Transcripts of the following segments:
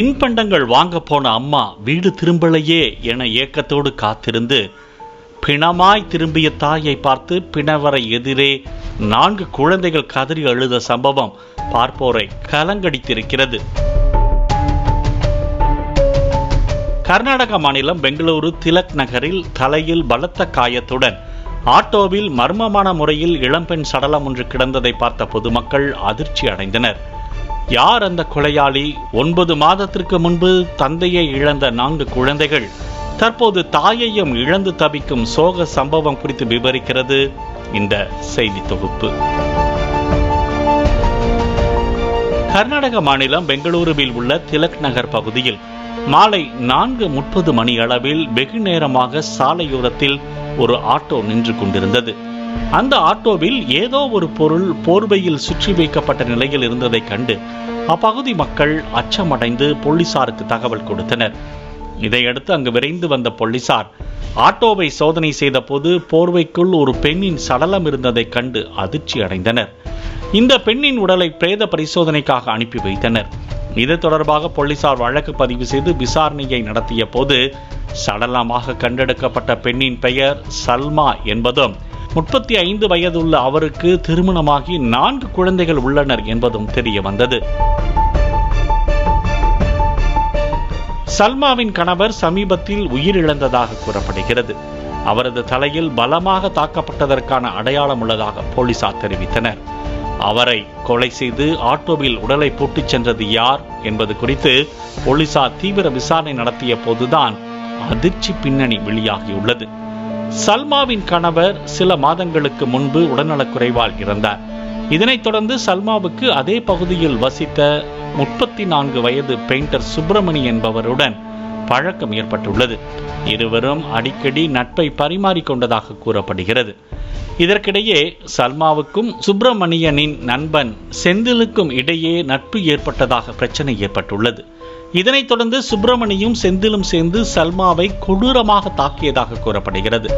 தின்பண்டங்கள் வாங்க போன அம்மா வீடு திரும்பலையே என ஏக்கத்தோடு காத்திருந்து பிணமாய் திரும்பிய தாயை பார்த்து பிணவரை எதிரே 4 குழந்தைகள் கதறி அழுத சம்பவம் பார்ப்போரை கலங்கடித்திருக்கிறது. கர்நாடக மாநிலம் பெங்களூரு திலக் நகரில் தலையில் பலத்த காயத்துடன் ஆட்டோவில் மர்மமான முறையில் இளம்பெண் சடலம் ஒன்று கிடந்ததை பார்த்த பொதுமக்கள் அதிர்ச்சி அடைந்தனர். யார் அந்த கொலையாளி? 9 மாதத்திற்கு முன்பு தந்தையை இழந்த 4 குழந்தைகள் தற்போது தாயையும் இழந்து தவிக்கும் சோக சம்பவம் குறித்து விவரிக்கிறது இந்த செய்தி தொகுப்பு. கர்நாடக மாநிலம் பெங்களூருவில் உள்ள திலக் நகர் பகுதியில் மாலை 4:30 மணி அளவில் வெகு நேரமாக சாலையோரத்தில் ஒரு ஆட்டோ நின்று கொண்டிருந்தது. அந்த ஆட்டோவில் ஏதோ ஒரு பொருள் போர்வையில் சுற்றி வைக்கப்பட்ட நிலையில் இருந்ததை கண்டு அப்பகுதி மக்கள் அச்சமடைந்து போலீசாருக்கு தகவல் கொடுத்தனர். இதையடுத்து அங்கு விரைந்து வந்த போலீசார் ஆட்டோவை சோதனை செய்த போது போர்வைக்குள் ஒரு பெண்ணின் சடலம் இருந்ததை கண்டு அதிர்ச்சி அடைந்தனர். இந்த பெண்ணின் உடலை பிரேத பரிசோதனைக்காக அனுப்பி வைத்தனர். இது தொடர்பாக போலீசார் வழக்கு பதிவு செய்து விசாரணையை நடத்திய போது சடலமாக கண்டெடுக்கப்பட்ட பெண்ணின் பெயர் சல்மா என்பதும் 35 வயதுள்ள அவருக்கு திருமணமாகி 4 குழந்தைகள் உள்ளனர் என்பதும் தெரிய வந்தது. சல்மாவின் கணவர் சமீபத்தில் உயிரிழந்ததாக கூறப்படுகிறது. அவரது தலையில் பலமாக தாக்கப்பட்டதற்கான அடையாளம் உள்ளதாக போலீசார் தெரிவித்தனர். அவரை கொலை செய்து ஆட்டோவில் உடலை போட்டுச் சென்றது யார் என்பது குறித்து போலீசார் தீவிர விசாரணை நடத்திய போதுதான் அதிர்ச்சி பின்னணி வெளியாகியுள்ளது. சல்மாவின் கணவர் சில மாதங்களுக்கு முன்பு உடல்நலக்குறைவால் இறந்தார். இதனைத் தொடர்ந்து சல்மாவுக்கு அதே பகுதியில் வசித்த 34 வயது பெயிண்டர் சுப்பிரமணி என்பவருடன் பழக்கம் ஏற்பட்டுள்ளது. இருவரும் அடிக்கடி நட்பை பரிமாறிக்கொண்டதாக கூறப்படுகிறது. இதற்கிடையே சல்மாவுக்கும் சுப்பிரமணியனின் நண்பன் செந்திலுக்கும் இடையே நட்பு ஏற்பட்டதாக பிரச்சனை ஏற்பட்டுள்ளது. இதனைத் தொடர்ந்து சுப்பிரமணியும் செந்திலும் சேர்ந்து சல்மாவை கொடூரமாக தாக்கியதாக கூறப்படுகிறது.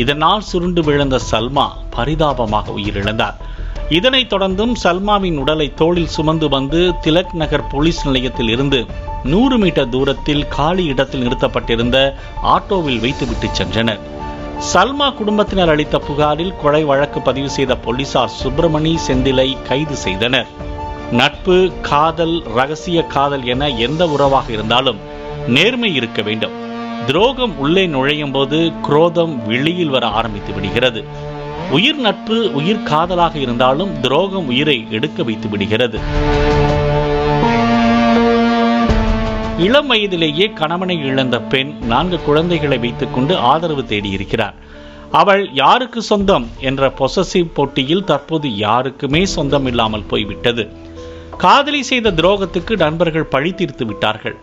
இதனால் சுருண்டு விழுந்த சல்மா பரிதாபமாக உயிரிழந்தார். இதனைத் தொடர்ந்தும் சல்மாவின் உடலை தோளில் சுமந்து வந்து திலக் நகர் போலீஸ் நிலையத்தில் இருந்து 100 மீட்டர் தூரத்தில் காலி இடத்தில் நிறுத்தப்பட்டிருந்த ஆட்டோவில் வைத்துவிட்டு சென்றனர். சல்மா குடும்பத்தினர் அளித்த புகாரில் கொலை வழக்கு பதிவு செய்த போலீசார் சுப்பிரமணி செந்திலை கைது செய்தனர். நட்பு, காதல், ரகசிய காதல் என எந்த உறவாக இருந்தாலும் நேர்மை இருக்க வேண்டும். துரோகம் உள்ளே நுழையும் போது குரோதம் வெளியில் வர ஆரம்பித்து விடுகிறது. உயிர் நட்பு, உயிர் காதலாக இருந்தாலும் துரோகம் உயிரை எடுக்க வைத்து விடுகிறது. இளம் வயதிலேயே கணவனை இழந்த பெண் 4 குழந்தைகளை வைத்துக் கொண்டு ஆதரவு தேடியிருக்கிறார். அவள் யாருக்கு சொந்தம் என்ற பொசசிவ் போட்டியில் தற்போது யாருக்குமே சொந்தம் இல்லாமல் போய்விட்டது. காதலி செய்த துரோகத்துக்கு நண்பர்கள் பழி தீர்த்து விட்டார்கள்.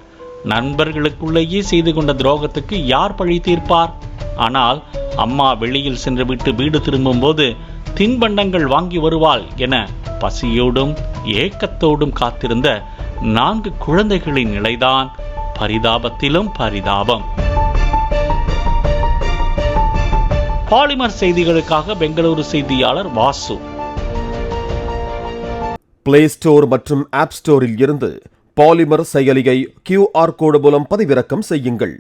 நண்பர்களுக்குள்ளேயே செய்து கொண்ட துரோகத்துக்கு யார் பழி தீர்ப்பார்? ஆனால் அம்மா வெளியில் சென்று விட்டு வீடு திரும்பும் போது தின்பண்டங்கள் வாங்கி வருவாள் என பசியோடும் ஏக்கத்தோடும் காத்திருந்த 4 குழந்தைகளின் நிலைதான் பரிதாபத்திலும் பரிதாபம். பாலிமர் செய்திகளுக்காக பெங்களூரு செய்தியாளர் வாசு. பிளே ஸ்டோர் மற்றும் ஆப் ஸ்டோரில் இருந்து பாலிமர் செயலியை QR கோடு மூலம் பதிவிறக்கம் செய்யுங்கள்.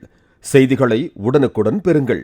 செய்திகளை உடனுக்குடன் பெறுங்கள்.